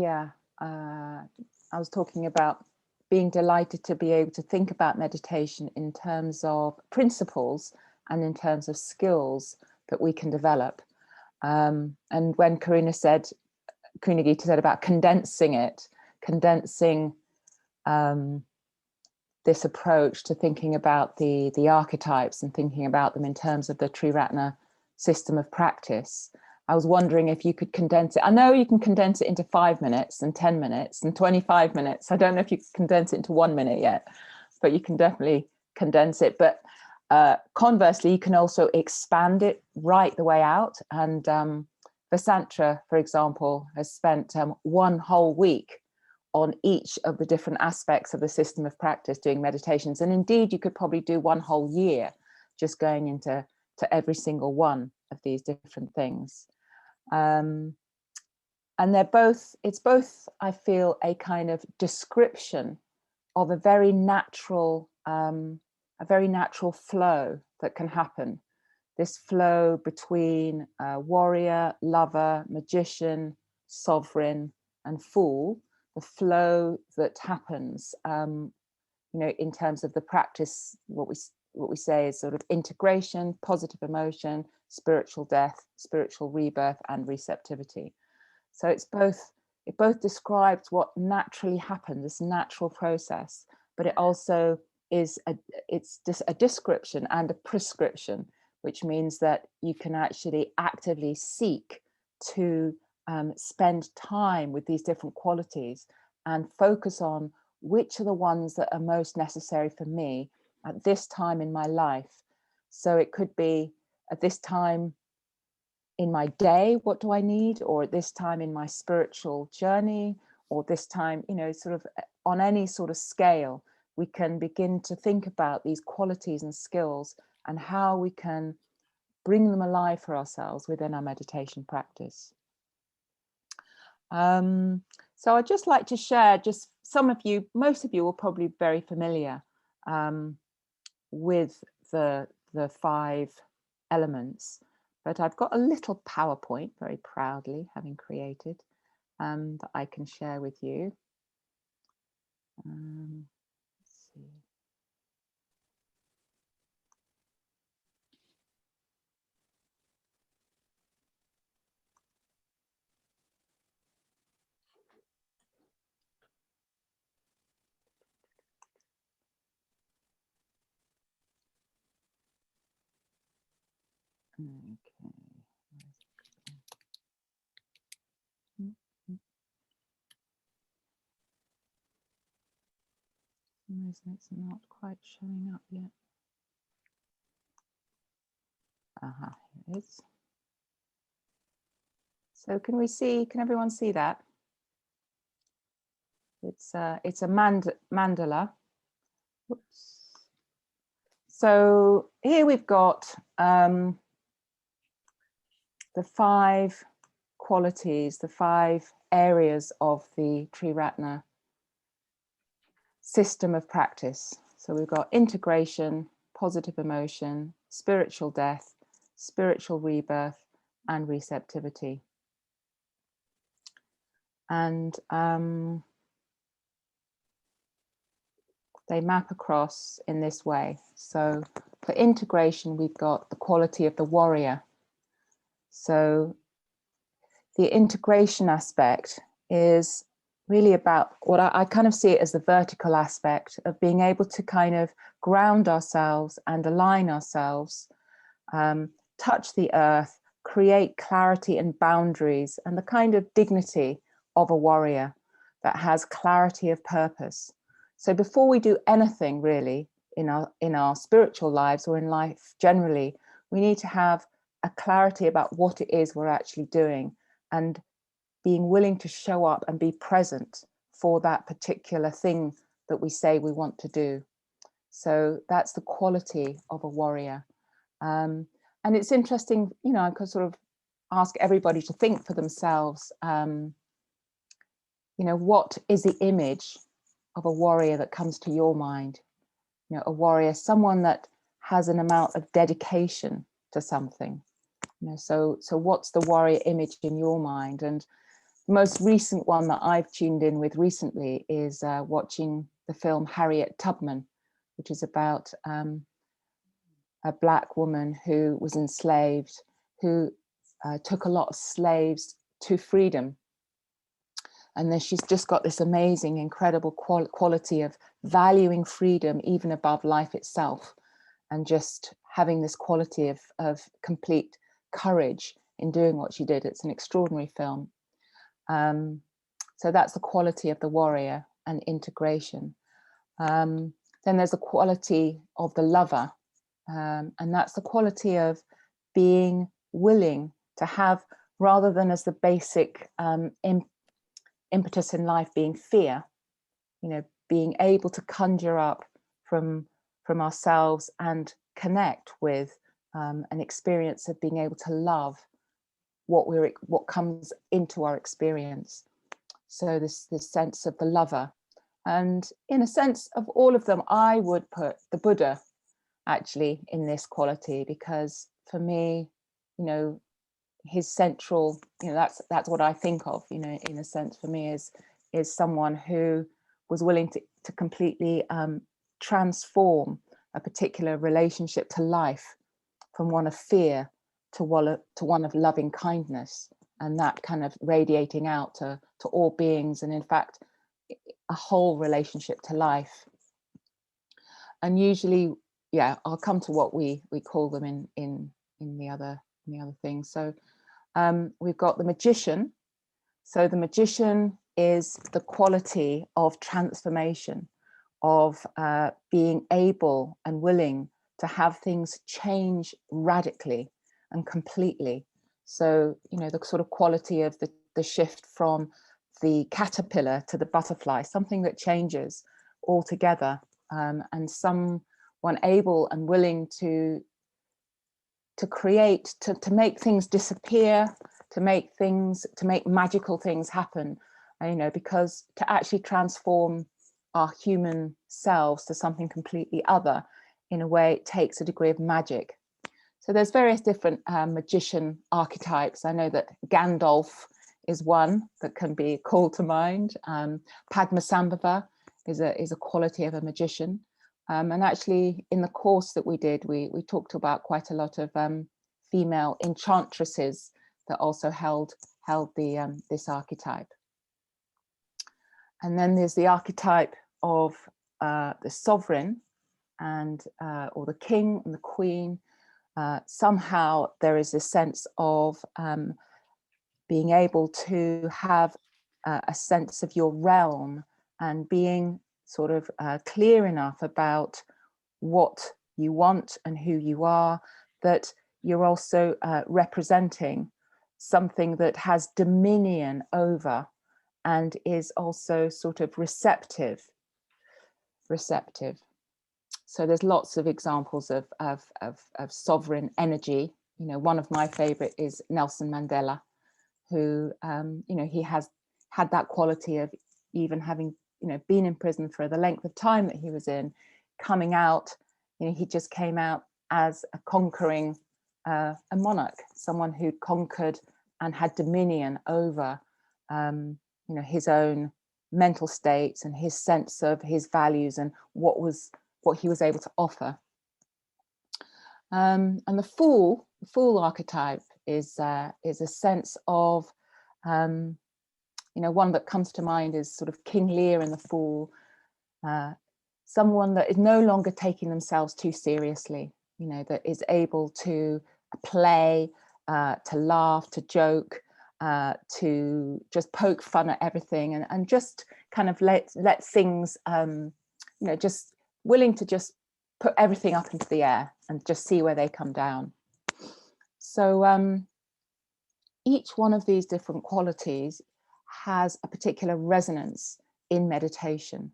Yeah, I was talking about being delighted to be able to think about meditation in terms of principles and in terms of skills that we can develop. And when Karina Gita said about condensing this approach to thinking about the archetypes and thinking about them in terms of the Triratna system of practice, I was wondering if you could condense it. I know you can condense it into 5 minutes and 10 minutes and 25 minutes. I don't know if you can condense it into 1 minute yet, but you can definitely condense it. But conversely, you can also expand it right the way out. And Vasantra, for example, has spent 1 whole week on each of the different aspects of the system of practice doing meditations. And indeed, you could probably do 1 whole year just going into every single one of these different things. And it's both, I feel, a kind of description of a very natural flow that can happen. This flow between warrior, lover, magician, sovereign, and fool, the flow that happens, in terms of the practice, what we say is sort of integration, positive emotion, spiritual death, spiritual rebirth, and receptivity. So it both describes what naturally happens, this natural process, but it also it's just a description and a prescription, which means that you can actually actively seek to spend time with these different qualities and focus on which are the ones that are most necessary for me at this time in my life. So it could be at this time in my day, what do I need? Or at this time in my spiritual journey, or this time, sort of on any sort of scale, we can begin to think about these qualities and skills and how we can bring them alive for ourselves within our meditation practice. So I'd just like to share, just most of you will probably be very familiar with the 5 elements, but I've got a little PowerPoint, very proudly having created, that I can share with you. Let's see. Okay. For some reason it's not quite showing up yet. Aha, here it is. So can everyone see that? It's a mandala. Whoops. So here we've got the 5 qualities, the 5 areas of the Triratna system of practice. So we've got integration, positive emotion, spiritual death, spiritual rebirth, and receptivity. And they map across in this way. So for integration, we've got the quality of the warrior. So the integration aspect is really about what I kind of see it as the vertical aspect of being able to kind of ground ourselves and align ourselves, touch the earth, create clarity and boundaries, and the kind of dignity of a warrior that has clarity of purpose. So before we do anything really in our spiritual lives or in life generally, we need to have a clarity about what it is we're actually doing and being willing to show up and be present for that particular thing that we say we want to do. So that's the quality of a warrior. And it's interesting, I could sort of ask everybody to think for themselves, what is the image of a warrior that comes to your mind? A warrior, someone that has an amount of dedication to something. So what's the warrior image in your mind? And most recent one that I've tuned in with recently is watching the film Harriet Tubman, which is about a Black woman who was enslaved, who took a lot of slaves to freedom. And then she's just got this amazing, incredible quality of valuing freedom even above life itself, and just having this quality of complete courage in doing what she did. It's an extraordinary film. So that's the quality of the warrior and integration. Then there's the quality of the lover, and that's the quality of being willing to have, rather than as the basic impetus in life being fear, being able to conjure up from ourselves and connect with an experience of being able to love what comes into our experience. So this sense of the lover. And in a sense of all of them, I would put the Buddha actually in this quality, because for me, his central, that's what I think of, in a sense, for me is someone who was willing to completely transform a particular relationship to life from one of fear to one of loving kindness, and that kind of radiating out to all beings, and in fact a whole relationship to life. And usually, I'll come to what we call them in the other things. So we've got the magician. So the magician is the quality of transformation, of being able and willing to have things change radically and completely. So, the sort of quality of the shift from the caterpillar to the butterfly, something that changes altogether, and someone able and willing to create, to make things disappear, to make magical things happen, because to actually transform our human selves to something completely other, in a way, it takes a degree of magic. So there's various different magician archetypes. I know that Gandalf is one that can be called to mind. Padmasambhava is a quality of a magician. And actually, in the course that we did, we talked about quite a lot of female enchantresses that also held this archetype. And then there's the archetype of the sovereign, and or the king and the queen. Somehow there is this sense of being able to have a sense of your realm, and being sort of clear enough about what you want and who you are, that you're also representing something that has dominion over and is also sort of receptive. So there's lots of examples of sovereign energy. One of my favorite is Nelson Mandela, who he has had that quality of even having been in prison for the length of time that he was in, coming out. He just came out as a conquering a monarch, someone who'd conquered and had dominion over his own mental states and his sense of his values and what he was able to offer. And the fool archetype is a sense of one that comes to mind is sort of King Lear and the Fool, someone that is no longer taking themselves too seriously, that is able to play, to laugh, to joke, to just poke fun at everything, and just kind of let things, just willing to just put everything up into the air and just see where they come down. So each one of these different qualities has a particular resonance in meditation.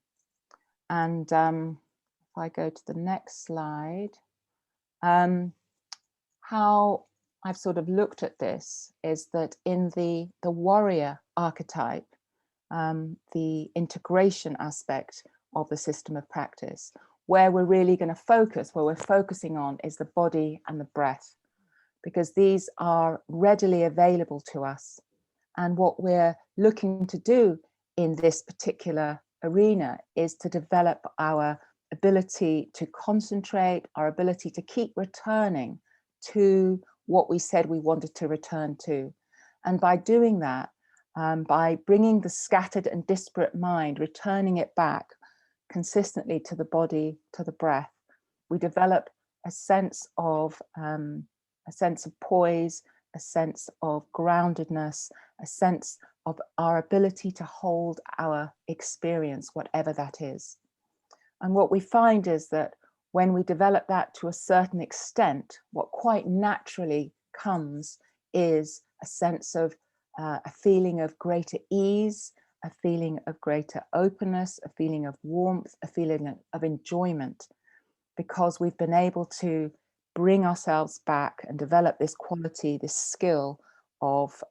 And if I go to the next slide, how I've sort of looked at this is that in the warrior archetype, the integration aspect of the system of practice, where we're really going to focus, where we're focusing on, is the body and the breath, because these are readily available to us. And what we're looking to do in this particular arena is to develop our ability to concentrate, our ability to keep returning to what we said we wanted to return to. And by doing that, by bringing the scattered and disparate mind, returning it back consistently to the body, to the breath, we develop a sense of poise, a sense of groundedness, a sense of our ability to hold our experience, whatever that is. And what we find is that when we develop that to a certain extent, what quite naturally comes is a sense of a feeling of greater ease, a feeling of greater openness, a feeling of warmth, a feeling of enjoyment, because we've been able to bring ourselves back and develop this quality, this skill of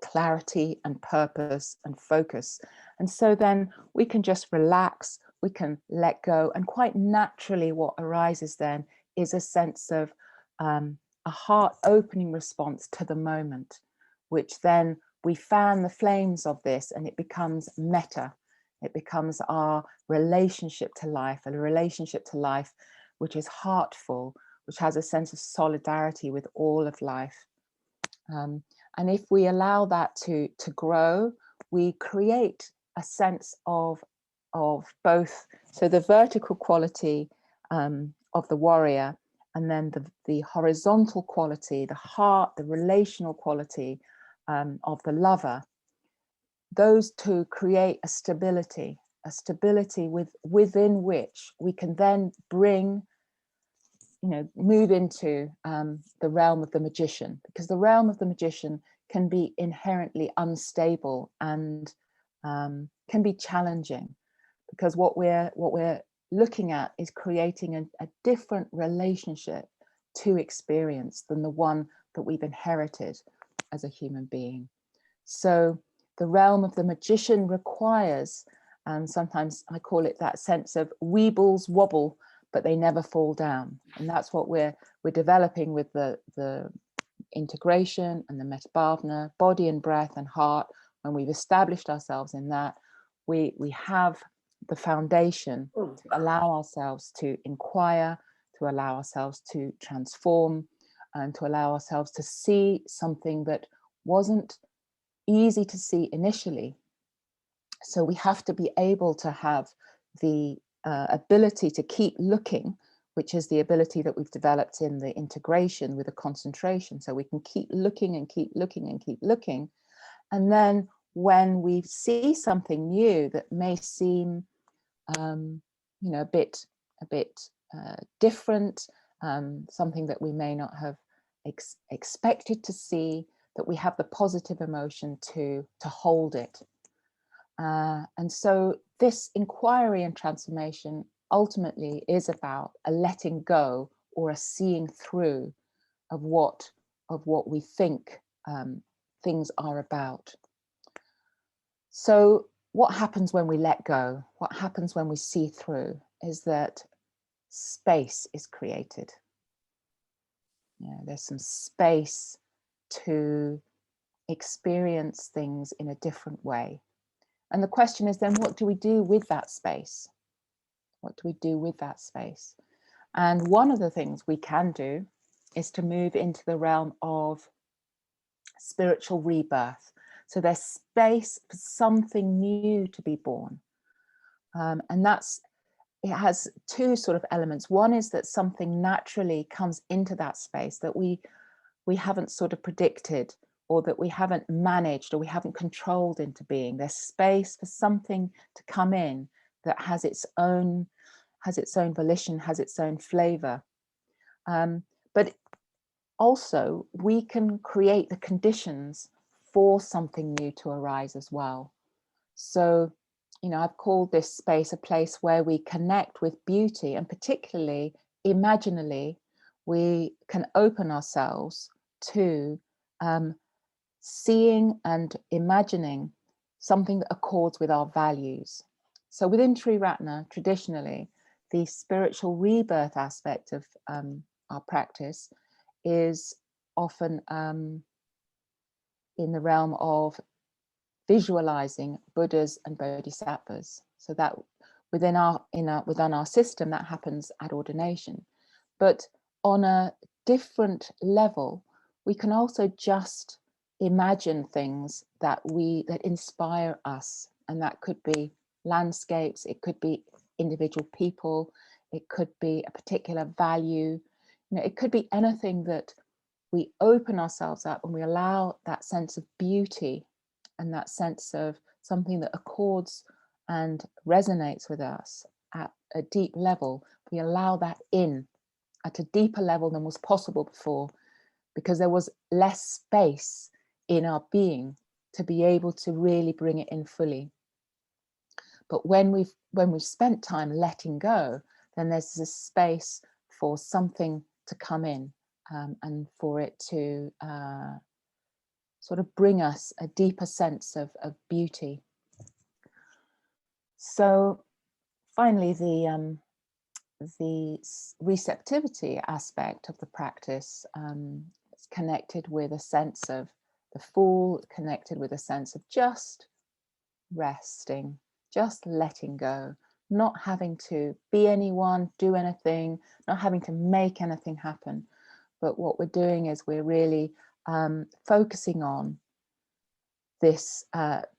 clarity and purpose and focus. And so then we can just relax, we can let go, and quite naturally what arises then is a sense of a heart opening response to the moment, which then we fan the flames of this and it becomes metta. It becomes our relationship to life, a relationship to life which is heartful, which has a sense of solidarity with all of life. And if we allow that to grow, we create a sense of both, so the vertical quality of the warrior, and then the horizontal quality, the heart, the relational quality of the lover. Those two create a stability within which we can then bring, move into the realm of the magician, because the realm of the magician can be inherently unstable and can be challenging, because what we're looking at is creating a different relationship to experience than the one that we've inherited as a human being. So the realm of the magician requires, and sometimes I call it that sense of weebles wobble, but they never fall down. And that's what we're developing with the integration and the metta bhavana, body and breath and heart. When we've established ourselves in that, we have the foundation to allow ourselves to inquire, to allow ourselves to transform, and to allow ourselves to see something that wasn't easy to see initially. So we have to be able to have the ability to keep looking, which is the ability that we've developed in the integration with the concentration. So we can keep looking and keep looking and keep looking. And then when we see something new that may seem, a bit different, something that we may not have expected to see, that we have the positive emotion to hold it. And so this inquiry and transformation ultimately is about a letting go or a seeing through of what we think things are about. So what happens when we let go? What happens when we see through is that space is created. There's some space to experience things in a different way. And the question is then, what do we do with that space? What do we do with that space? And one of the things we can do is to move into the realm of spiritual rebirth. So there's space for something new to be born. And it has two sort of elements. One is that something naturally comes into that space that we haven't sort of predicted, or that we haven't managed, or we haven't controlled into being. There's space for something to come in that has its own volition, has its own flavor. But also we can create the conditions for something new to arise as well. So, I've called this space a place where we connect with beauty, and particularly imaginally, we can open ourselves to seeing and imagining something that accords with our values. So within Triratna, traditionally, the spiritual rebirth aspect of our practice is often in the realm of visualizing Buddhas and Bodhisattvas. So that within our system, that happens at ordination. But on a different level, we can also just imagine things that inspire us, and that could be landscapes, it could be individual people, it could be a particular value, it could be anything that we open ourselves up and we allow that sense of beauty and that sense of something that accords and resonates with us at a deep level. We allow that in at a deeper level than was possible before, because there was less space in our being to be able to really bring it in fully. But when we've spent time letting go, then there's this space for something to come in, and for it to sort of bring us a deeper sense of beauty. So finally, the receptivity aspect of the practice is connected with a sense of the Fool, connected with a sense of just resting, just letting go, not having to be anyone, do anything, not having to make anything happen. But what we're doing is we're really focusing on this.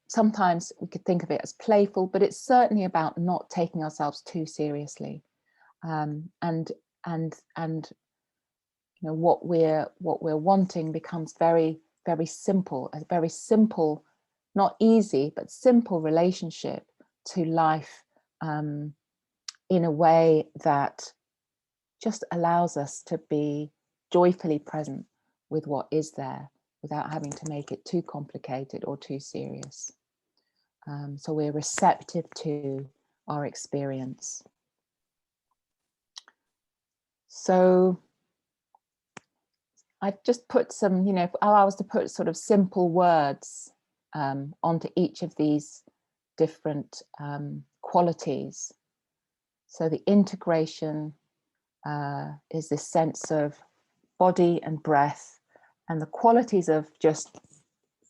Sometimes we could think of it as playful, but it's certainly about not taking ourselves too seriously. And what we're wanting becomes very, very simple, a very simple, not easy, but simple relationship to life, in a way that just allows us to be joyfully present with what is there without having to make it too complicated or too serious. So we're receptive to our experience. So I've just put some, if I was to put sort of simple words onto each of these different qualities. So the integration is this sense of body and breath, and the qualities of just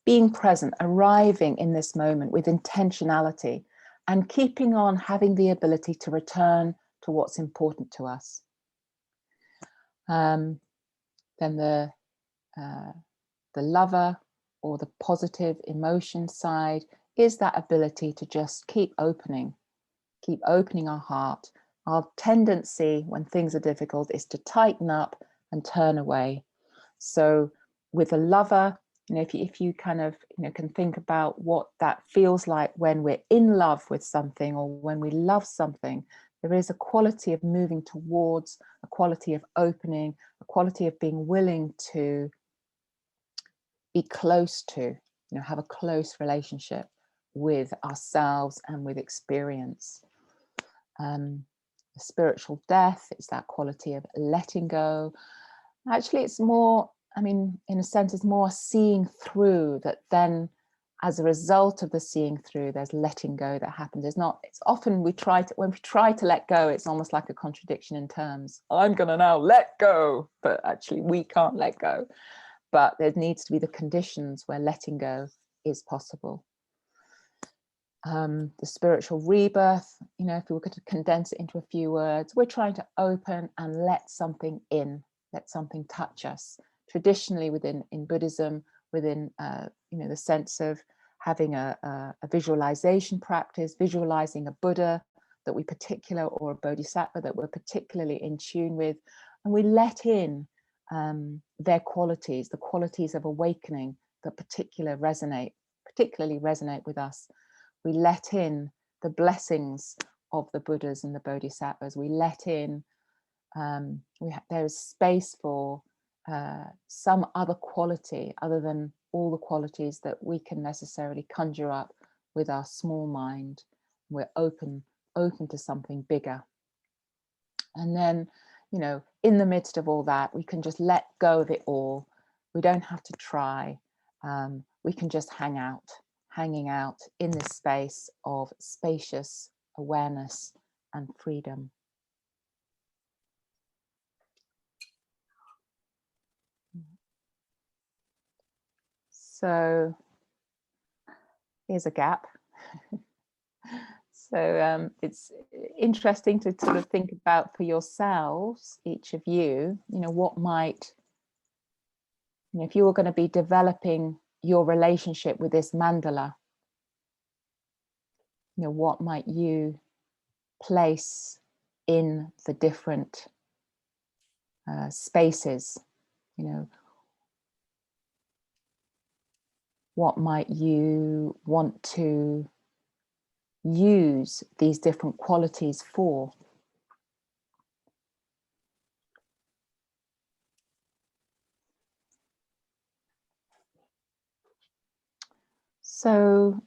being present, arriving in this moment with intentionality, and keeping on having the ability to return to what's important to us. Then the lover, or the positive emotion side, is that ability to just keep opening our heart. Our tendency when things are difficult is to tighten up and turn away. So with a lover, if you kind of can think about what that feels like when we're in love with something, or when we love something, there is a quality of moving towards, a quality of opening, a quality of being willing to be close to, have a close relationship with ourselves and with experience. Spiritual death is that quality of letting go. Actually, it's more, in a sense, it's more seeing through, that then as a result of the seeing through, there's letting go that happens. It's often when we try to let go, it's almost like a contradiction in terms. I'm gonna now let go, but actually we can't let go. But there needs to be the conditions where letting go is possible. The spiritual rebirth, if we were to condense it into a few words, we're trying to open and let something in, let something touch us. Traditionally in Buddhism, within the sense of having a visualization practice, visualizing a Buddha that we or a Bodhisattva that we're particularly in tune with, and we let in their qualities, the qualities of awakening that particularly resonate with us. We let in the blessings of the Buddhas and the Bodhisattvas. We let in, there is space for some other quality other than all the qualities that we can necessarily conjure up with our small mind. We're open to something bigger. And then, in the midst of all that, we can just let go of it all. We don't have to try. We can just hanging out in this space of spacious awareness and freedom. So here's a gap. So it's interesting to sort of think about for yourselves, each of you, what might, if you were going to be developing your relationship with this mandala, what might you place in the different spaces, what might you want to use these different qualities for? So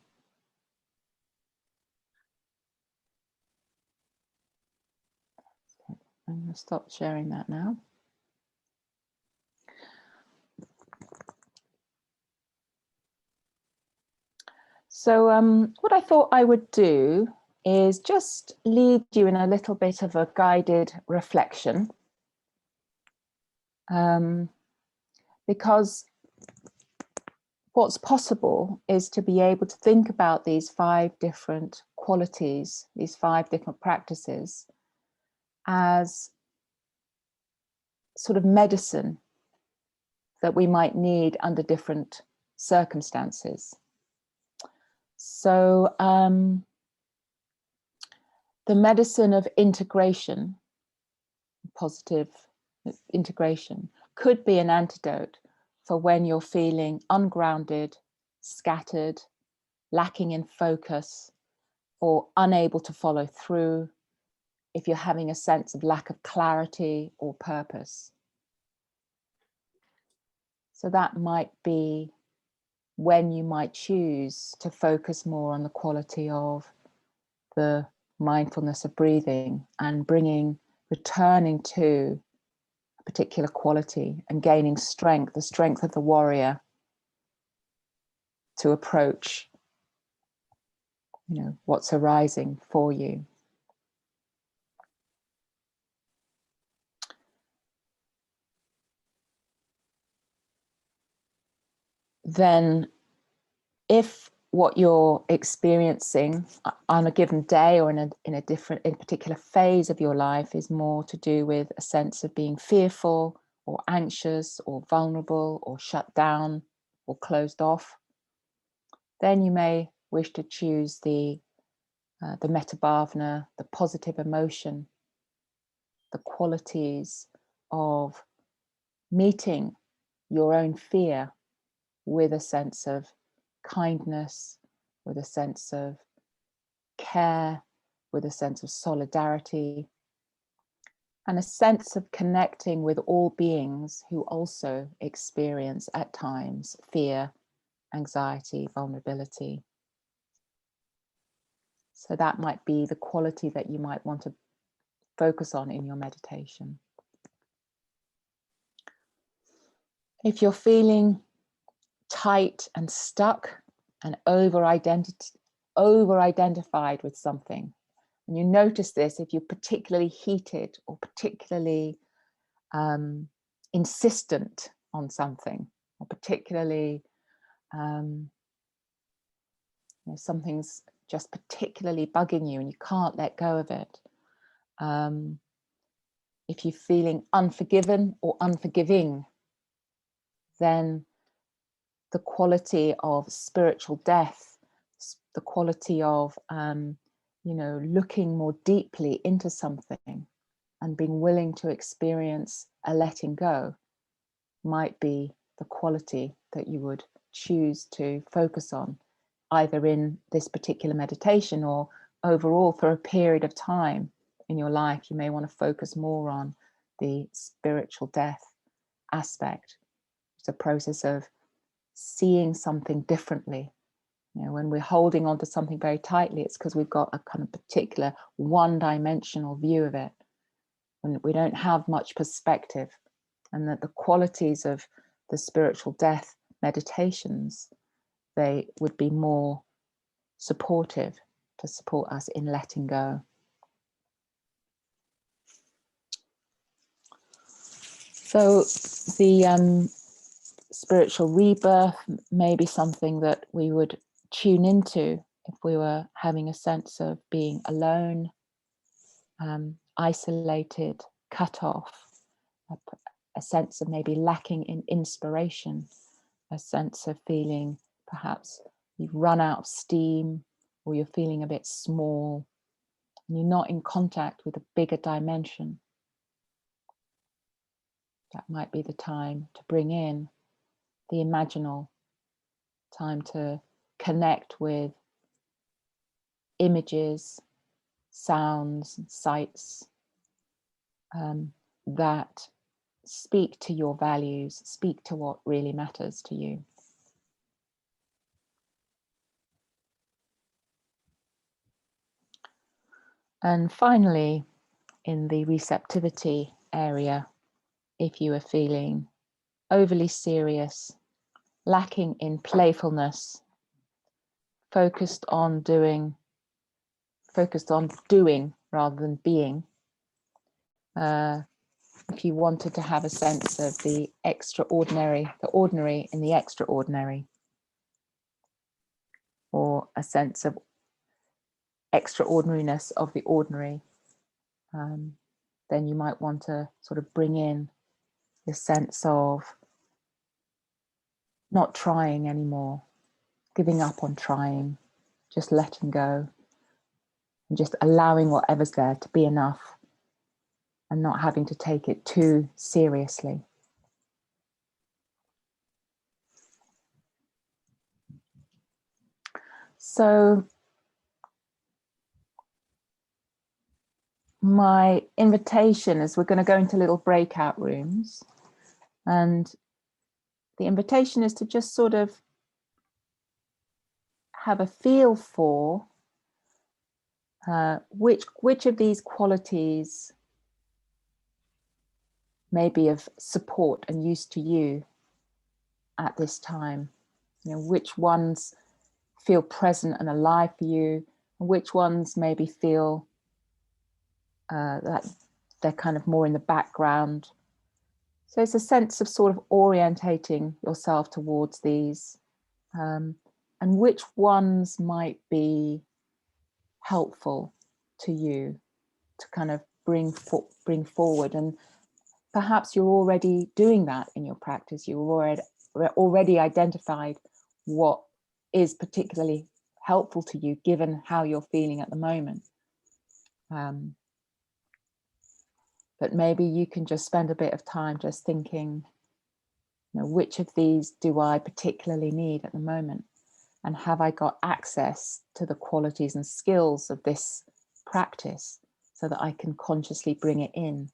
I'm going to stop sharing that now. So what I thought I would do is just lead you in a little bit of a guided reflection, because what's possible is to be able to think about these 5 different qualities, these 5 different practices, as sort of medicine that we might need under different circumstances. So the medicine of integration, positive integration, could be an antidote for when you're feeling ungrounded, scattered, lacking in focus, or unable to follow through, if you're having a sense of lack of clarity or purpose. So that might be when you might choose to focus more on the quality of the mindfulness of breathing and returning to a particular quality and gaining strength, the strength of the warrior to approach, what's arising for you. Then if what you're experiencing on a given day or in a particular phase of your life is more to do with a sense of being fearful or anxious or vulnerable or shut down or closed off, then you may wish to choose the metta bhavana, the positive emotion, the qualities of meeting your own fear with a sense of kindness, with a sense of care, with a sense of solidarity, and a sense of connecting with all beings who also experience at times fear, anxiety, vulnerability. So that might be the quality that you might want to focus on in your meditation. If you're feeling tight and stuck and over-identified with something, and you notice this if you're particularly heated or particularly insistent on something, or particularly something's just particularly bugging you and you can't let go of it. If you're feeling unforgiven or unforgiving, then the quality of spiritual death, the quality of looking more deeply into something and being willing to experience a letting go might be the quality that you would choose to focus on, either in this particular meditation or overall for a period of time in your life. You may want to focus more on the spiritual death aspect. It's a process of seeing something differently. When we're holding on to something very tightly, it's because we've got a kind of particular one-dimensional view of it, and we don't have much perspective, and that the qualities of the spiritual death meditations, they would be more supportive to support us in letting go. So the spiritual rebirth may be something that we would tune into if we were having a sense of being alone, isolated, cut off, a sense of maybe lacking in inspiration, a sense of feeling perhaps you've run out of steam, or you're feeling a bit small, and you're not in contact with a bigger dimension. That might be the time to bring in the imaginal, time to connect with images, sounds, sights that speak to your values, speak to what really matters to you. And finally, in the receptivity area, if you are feeling overly serious, lacking in playfulness, focused on doing rather than being, if you wanted to have a sense of the extraordinary, the ordinary in the extraordinary, or a sense of extraordinariness of the ordinary, then you might want to sort of bring in this sense of not trying anymore, giving up on trying, just letting go, and just allowing whatever's there to be enough, and not having to take it too seriously. So my invitation is we're going to go into little breakout rooms, and the invitation is to just sort of have a feel for which of these qualities may be of support and use to you at this time. You know, which ones feel present and alive for you, and which ones maybe feel that they're kind of more in the background. So it's a sense of sort of orientating yourself towards these, and which ones might be helpful to you to kind of bring forward. And perhaps you're already doing that in your practice. You've already identified what is particularly helpful to you given how you're feeling at the moment. But maybe you can just spend a bit of time just thinking, you know, which of these do I particularly need at the moment? And have I got access to the qualities and skills of this practice so that I can consciously bring it in